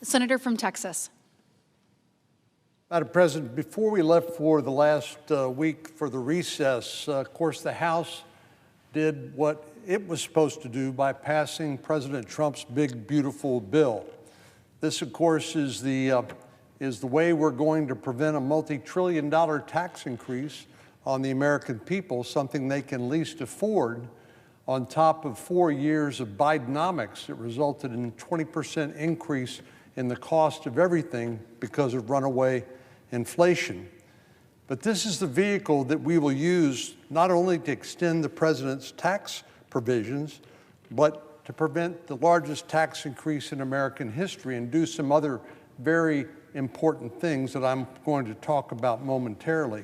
The senator from Texas. Madam President, before we left for the last week for the recess, of course, the House did what it was supposed to do by passing President Trump's big, beautiful bill. This, of course, is the way we're going to prevent a multi-trillion-dollar tax increase on the American people, something they can least afford, on top of 4 years of Bidenomics. It resulted in a 20% increase in the cost of everything because of runaway inflation. But this is the vehicle that we will use not only to extend the president's tax provisions, but to prevent the largest tax increase in American history and do some other very important things that I'm going to talk about momentarily.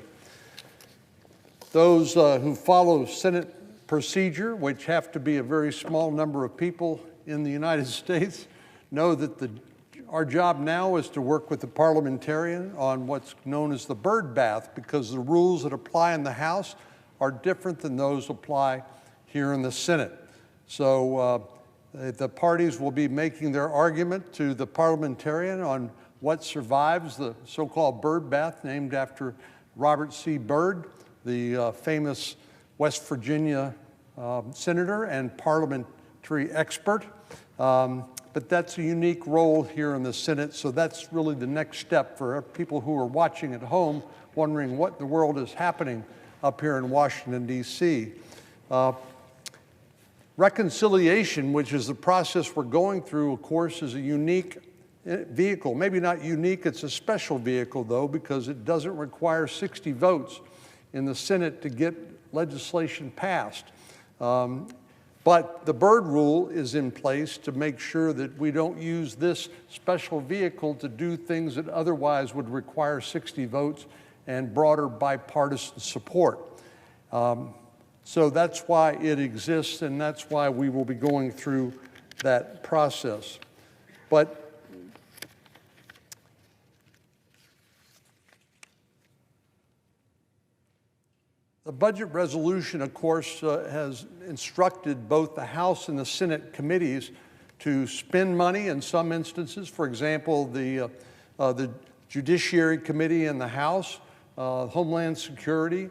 Those who follow Senate procedure, which have to be a very small number of people in the United States, know that our job now is to work with the parliamentarian on what's known as the bird bath, because the rules that apply in the House are different than those apply here in the Senate. So the parties will be making their argument to the parliamentarian on what survives the so-called bird bath, named after Robert C. Byrd, the famous West Virginia senator and parliamentary expert. But that's a unique role here in the Senate, so that's really the next step for people who are watching at home, wondering what in the world is happening up here in Washington, D.C. Reconciliation, which is the process we're going through, of course, is a unique vehicle. Maybe not unique, it's a special vehicle, though, because it doesn't require 60 votes in the Senate to get legislation passed. But the Byrd rule is in place to make sure that we don't use this special vehicle to do things that otherwise would require 60 votes and broader bipartisan support. So that's why it exists, and that's why we will be going through that process. But the budget resolution, of course, has instructed both the House and the Senate committees to spend money in some instances. For example, the Judiciary Committee in the House, Homeland Security,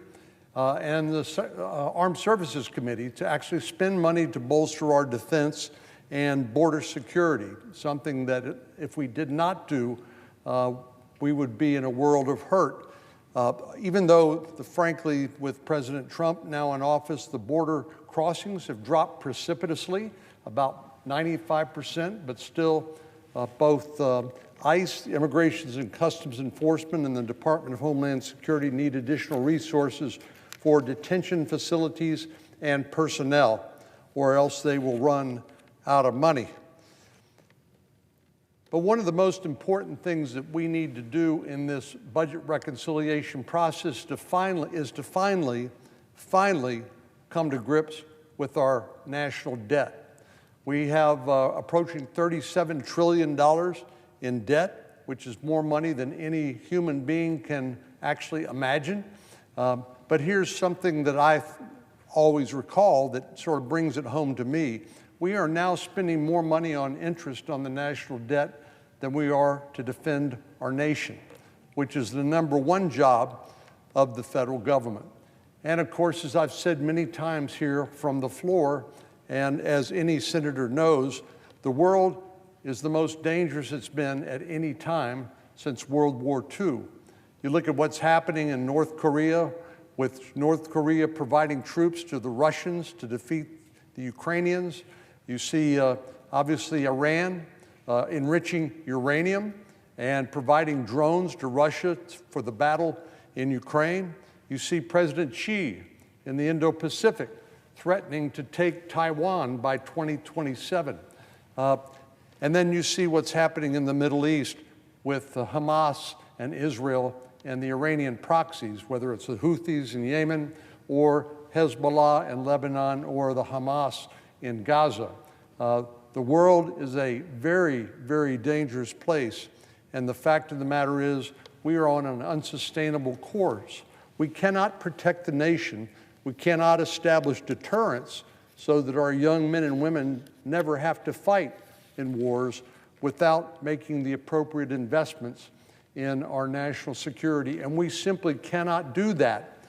and the Armed Services Committee to actually spend money to bolster our defense and border security, something that if we did not do, we would be in a world of hurt. Even though, frankly, with President Trump now in office, the border crossings have dropped precipitously, about 95%, but still both ICE, Immigration and Customs Enforcement, and the Department of Homeland Security need additional resources for detention facilities and personnel, or else they will run out of money. But one of the most important things that we need to do in this budget reconciliation process is to finally come to grips with our national debt. We have approaching $37 trillion in debt, which is more money than any human being can actually imagine. But here's something that I always recall that sort of brings it home to me. We are now spending more money on interest on the national debt than we are to defend our nation, which is the #1 job of the federal government. And of course, as I've said many times here from the floor, and as any senator knows, the world is the most dangerous it's been at any time since World War II. You look at what's happening in North Korea, with North Korea providing troops to the Russians to defeat the Ukrainians. You see, obviously, Iran enriching uranium and providing drones to Russia for the battle in Ukraine. You see President Xi in the Indo-Pacific threatening to take Taiwan by 2027. And then you see what's happening in the Middle East with Hamas and Israel and the Iranian proxies, whether it's the Houthis in Yemen or Hezbollah in Lebanon or the Hamas in Gaza. The world is a very, very dangerous place. And the fact of the matter is, we are on an unsustainable course. We cannot protect the nation. We cannot establish deterrence so that our young men and women never have to fight in wars without making the appropriate investments in our national security. And we simply cannot do that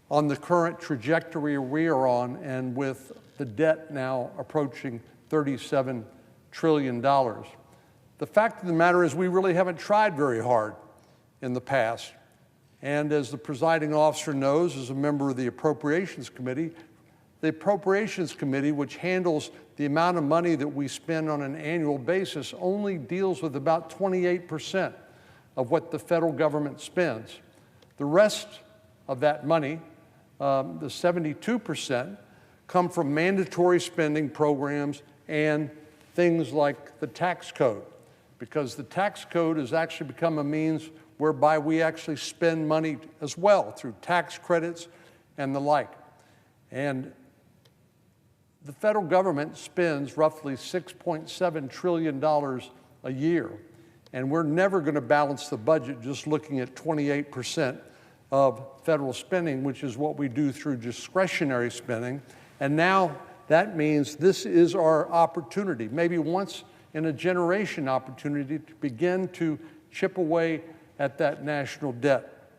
on the current trajectory we are on, and with the debt now approaching $37 trillion. The fact of the matter is we really haven't tried very hard in the past. And as the presiding officer knows, as a member of the Appropriations Committee, which handles the amount of money that we spend on an annual basis, only deals with about 28% of what the federal government spends. The rest of that money, the 72%, come from mandatory spending programs and things like the tax code, because the tax code has actually become a means whereby we actually spend money as well through tax credits and the like. And the federal government spends roughly $6.7 trillion a year, and we're never going to balance the budget just looking at 28% of federal spending, which is what we do through discretionary spending. And now that means this is our opportunity, maybe once in a generation opportunity, to begin to chip away at that national debt.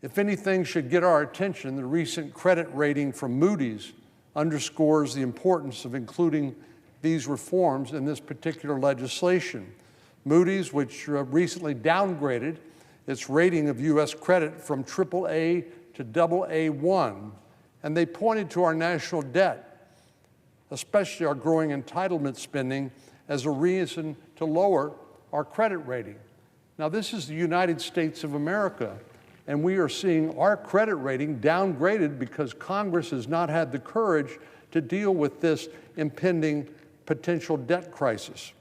If anything should get our attention, the recent credit rating from Moody's underscores the importance of including these reforms in this particular legislation. Moody's, which recently downgraded its rating of U.S. credit from AAA to AA1, and they pointed to our national debt, especially our growing entitlement spending, as a reason to lower our credit rating. Now, this is the United States of America, and we are seeing our credit rating downgraded because Congress has not had the courage to deal with this impending potential debt crisis.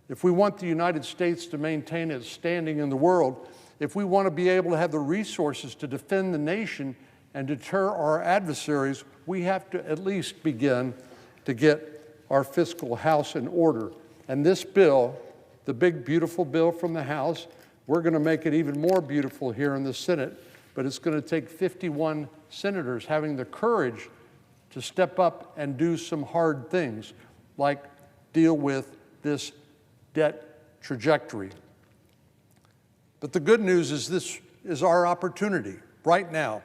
If we want the United States to maintain its standing in the world, if we want to be able to have the resources to defend the nation and deter our adversaries, we have to at least begin to get our fiscal house in order. And this bill, the big, beautiful bill from the House, we're going to make it even more beautiful here in the Senate, but it's going to take 51 senators having the courage to step up and do some hard things, like deal with this debt trajectory. But the good news is this is our opportunity right now.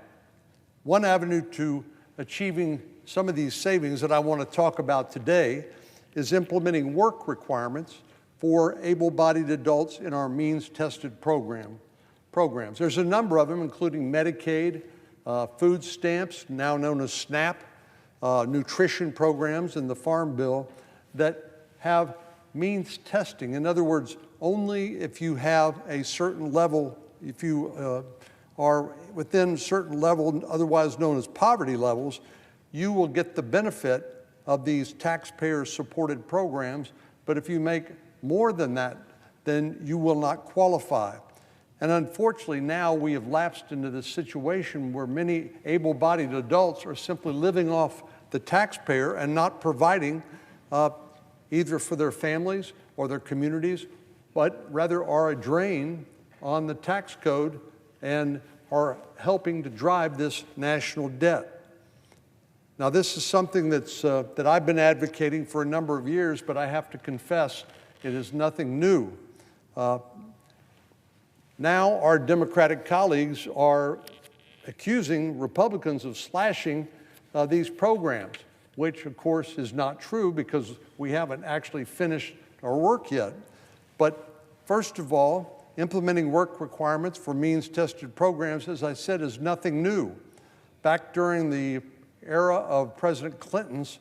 One avenue to achieving some of these savings that I want to talk about today is implementing work requirements for able-bodied adults in our means-tested programs. There's a number of them, including Medicaid, food stamps, now known as SNAP, nutrition programs in the Farm Bill, that have means testing. In other words, only if you have a certain level, if you are within a certain level, otherwise known as poverty levels, you will get the benefit of these taxpayer-supported programs. But if you make more than that, then you will not qualify. And unfortunately, now we have lapsed into this situation where many able-bodied adults are simply living off the taxpayer and not providing either for their families or their communities, but rather are a drain on the tax code and are helping to drive this national debt. Now, this is something that I've been advocating for a number of years, but I have to confess it is nothing new. Now our Democratic colleagues are accusing Republicans of slashing these programs, which of course is not true because we haven't actually finished our work yet. But first of all, implementing work requirements for means-tested programs, as I said, is nothing new. Back during the era of President Clinton's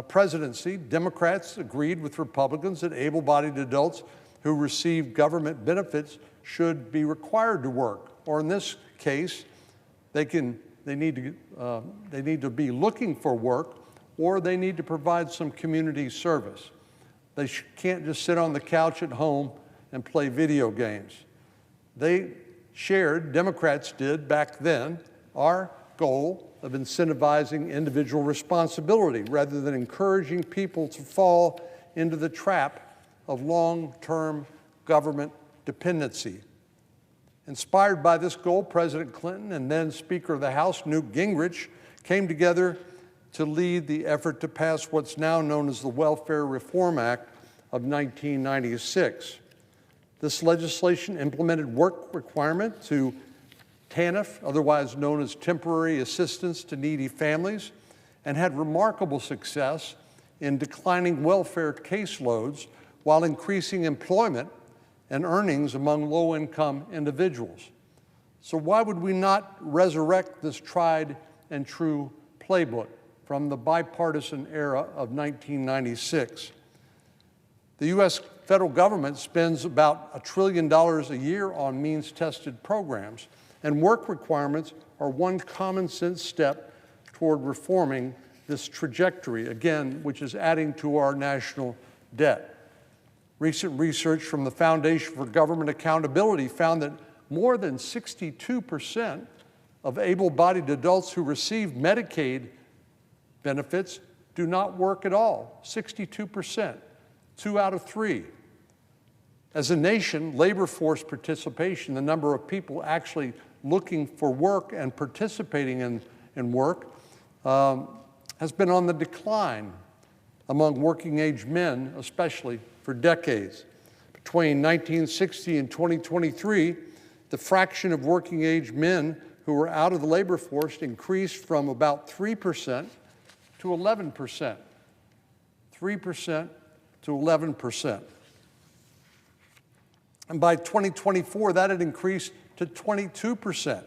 presidency, Democrats agreed with Republicans that able-bodied adults who receive government benefits should be required to work, or in this case, they need to be looking for work, or they need to provide some community service. They can't just sit on the couch at home and play video games. They shared, Democrats did back then, our goal of incentivizing individual responsibility rather than encouraging people to fall into the trap of long-term government dependency. Inspired by this goal, President Clinton and then Speaker of the House, Newt Gingrich, came together to lead the effort to pass what's now known as the Welfare Reform Act of 1996. This legislation implemented work requirement to TANF, otherwise known as Temporary Assistance to Needy Families, and had remarkable success in declining welfare caseloads while increasing employment and earnings among low-income individuals. So why would we not resurrect this tried and true playbook from the bipartisan era of 1996? The U.S. federal government spends about $1 trillion a year on means-tested programs, and work requirements are one common sense step toward reforming this trajectory, again, which is adding to our national debt. Recent research from the Foundation for Government Accountability found that more than 62% of able-bodied adults who receive Medicaid benefits do not work at all. 62%, 2 out of 3. As a nation, labor force participation, the number of people actually looking for work and participating in work, has been on the decline among working-age men, especially for decades. Between 1960 and 2023, the fraction of working-age men who were out of the labor force increased from about 3% to 11%. 3% to 11%. And by 2024, that had increased to 22%.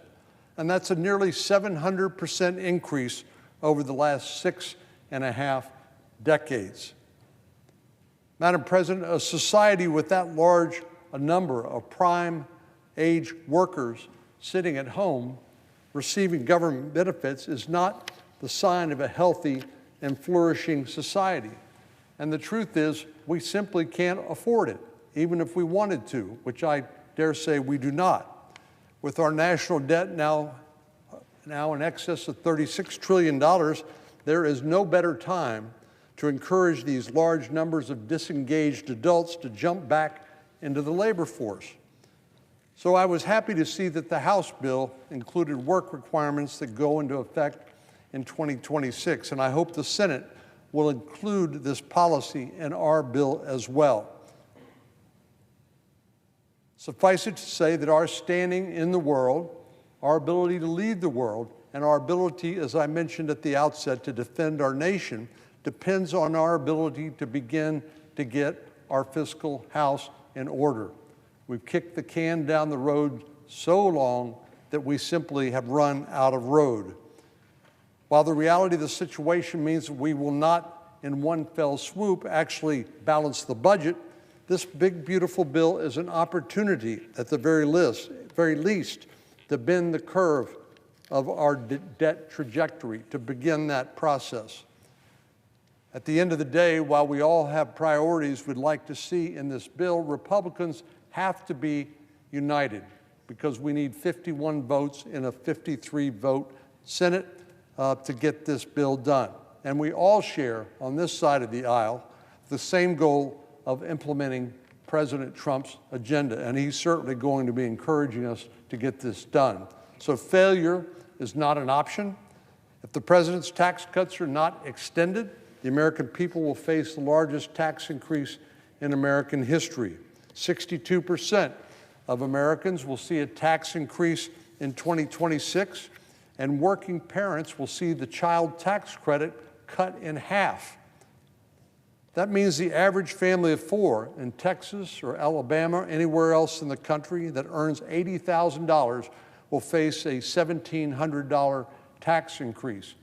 And that's a nearly 700% increase over the last 6.5 decades. Madam President, a society with that large a number of prime age workers sitting at home receiving government benefits is not the sign of a healthy and flourishing society. And the truth is, we simply can't afford it, even if we wanted to, which I dare say we do not. With our national debt now in excess of $36 trillion, there is no better time to encourage these large numbers of disengaged adults to jump back into the labor force. So I was happy to see that the House bill included work requirements that go into effect in 2026, and I hope the Senate will include this policy in our bill as well. Suffice it to say that our standing in the world, our ability to lead the world, and our ability, as I mentioned at the outset, to defend our nation depends on our ability to begin to get our fiscal house in order. We've kicked the can down the road so long that we simply have run out of road. While the reality of the situation means that we will not, in one fell swoop, actually balance the budget, this big, beautiful bill is an opportunity, at the very least, to bend the curve of our debt trajectory, to begin that process. At the end of the day, while we all have priorities we'd like to see in this bill, Republicans have to be united because we need 51 votes in a 53-vote Senate to get this bill done. And we all share, on this side of the aisle, the same goal of implementing President Trump's agenda, and he's certainly going to be encouraging us to get this done. So failure is not an option. If the president's tax cuts are not extended, the American people will face the largest tax increase in American history. 62% of Americans will see a tax increase in 2026, and working parents will see the child tax credit cut in half. That means the average family of 4 in Texas or Alabama or anywhere else in the country that earns $80,000 will face a $1,700 tax increase.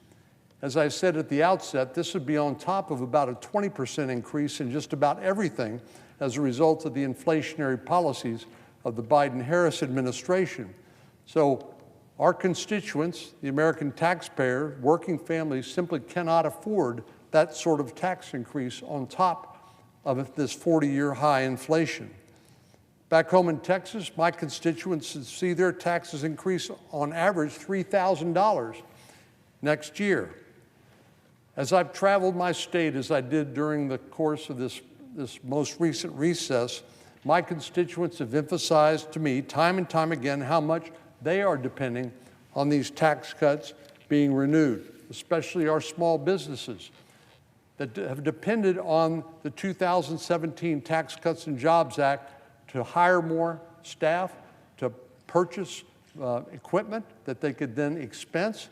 As I said at the outset, this would be on top of about a 20% increase in just about everything as a result of the inflationary policies of the Biden-Harris administration. So our constituents, the American taxpayer, working families, simply cannot afford that sort of tax increase on top of this 40-year high inflation. Back home in Texas, my constituents see their taxes increase on average $3,000 next year. As I've traveled my state, as I did during the course of this most recent recess, my constituents have emphasized to me time and time again how much they are depending on these tax cuts being renewed, especially our small businesses. that have depended on the 2017 Tax Cuts and Jobs Act to hire more staff, to purchase equipment that they could then expense,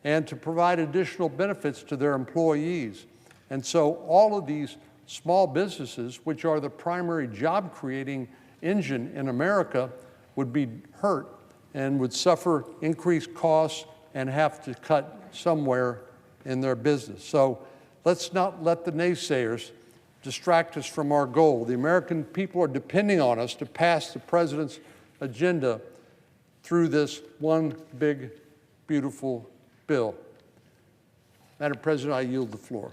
and to provide additional benefits to their employees. And so all of these small businesses, which are the primary job-creating engine in America, would be hurt and would suffer increased costs and have to cut somewhere in their business. So let's not let the naysayers distract us from our goal. The American people are depending on us to pass the president's agenda through this one big, beautiful bill. Madam President, I yield the floor.